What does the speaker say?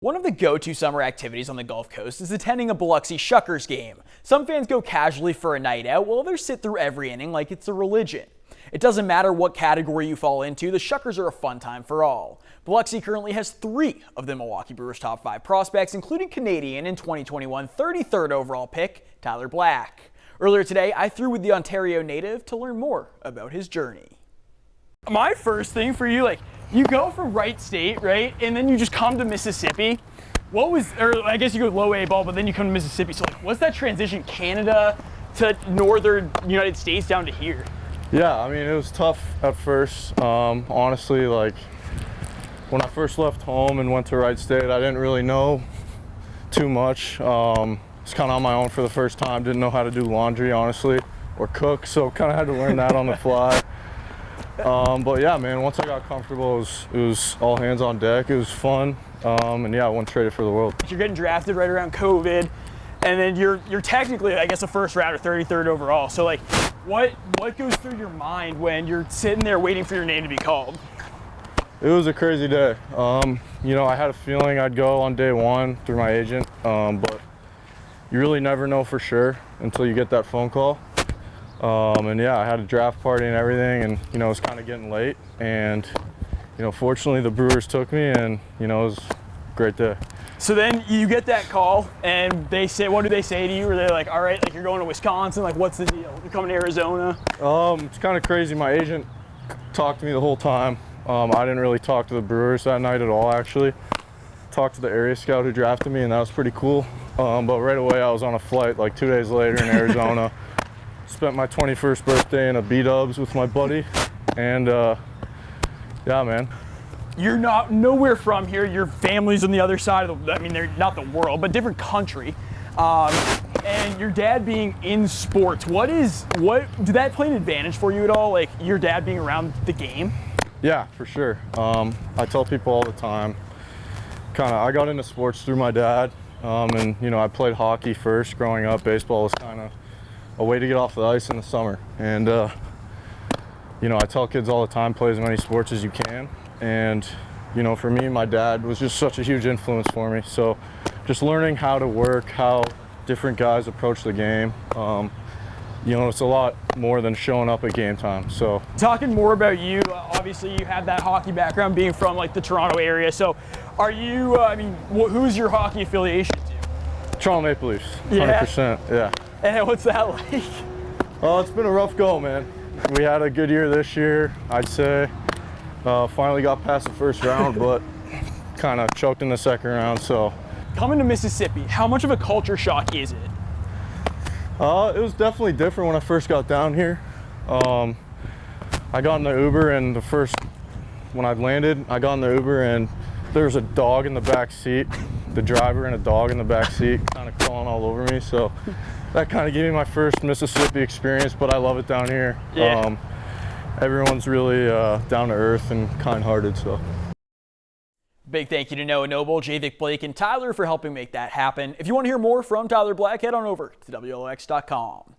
One of the go-to summer activities on the Gulf Coast is attending a Biloxi Shuckers game. Some fans go casually for a night out, while others sit through every inning like it's a religion. It doesn't matter what category you fall into, the Shuckers are a fun time for all. Biloxi currently has 3 of the Milwaukee Brewers' top 5 prospects, including Canadian and 2021 33rd overall pick, Tyler Black. Earlier today, I threw with the Ontario native to learn more about his journey. My first thing for you, you go from Wright State, right? And then you just come to Mississippi. I guess you go low A ball, but then you come to Mississippi. So what's that transition, Canada to northern United States down to here? Yeah, I mean, it was tough at first. Honestly, when I first left home and went to Wright State, I didn't really know too much. I was kind of on my own for the first time. Didn't know how to do laundry, honestly, or cook. So kind of had to learn that on the fly. But yeah, man, once I got comfortable, it was all hands on deck. It was fun, and yeah, I won traded for the world. You're getting drafted right around COVID, and then you're technically, I guess, a first rounder, 33rd overall. So what goes through your mind when you're sitting there waiting for your name to be called? It was a crazy day. I had a feeling I'd go on day one through my agent, but you really never know for sure until you get that phone call. And yeah, I had a draft party and everything, and it was kind of getting late, and fortunately the Brewers took me, and it was a great day. So then you get that call, and they say, what do they say to you? Are they like, all right, you're going to Wisconsin, what's the deal? You're coming to Arizona? It's kind of crazy. My agent talked to me the whole time. I didn't really talk to the Brewers that night at all, actually. Talked to the area scout who drafted me, and that was pretty cool. But right away I was on a flight 2 days later in Arizona. Spent my 21st birthday in a B-dubs with my buddy, and yeah, man. You're nowhere from here. Your family's on the other side of they're not the world, but different country. And your dad being in sports, did that play an advantage for you at all? Your dad being around the game? Yeah, for sure. I tell people all the time, I got into sports through my dad, and I played hockey first growing up. Baseball was kind of a way to get off the ice in the summer, and I tell kids all the time, play as many sports as you can. And for me, my dad was just such a huge influence for me. So just learning how to work, how different guys approach the game, it's a lot more than showing up at game time. So talking more about you, obviously you have that hockey background, being from the Toronto area. So are you, who's your hockey affiliation to? Toronto Maple Leafs, 100%, yeah. And what's that like? Oh, it's been a rough go, man. We had a good year this year, I'd say. Finally got past the first round, but kind of choked in the second round. So coming to Mississippi, how much of a culture shock is it? It was definitely different when I first got down here. I got in the Uber, and when I landed, I got in the Uber, and there was a dog in the back seat, the driver and a dog in the back seat, kind of crawling all over me. So that kind of gave me my first Mississippi experience, but I love it down here. Yeah. Everyone's really down to earth and kind-hearted. So big thank you to Noah Noble, Javik Blake, and Tyler for helping make that happen. If you want to hear more from Tyler Black, head on over to WLX.com.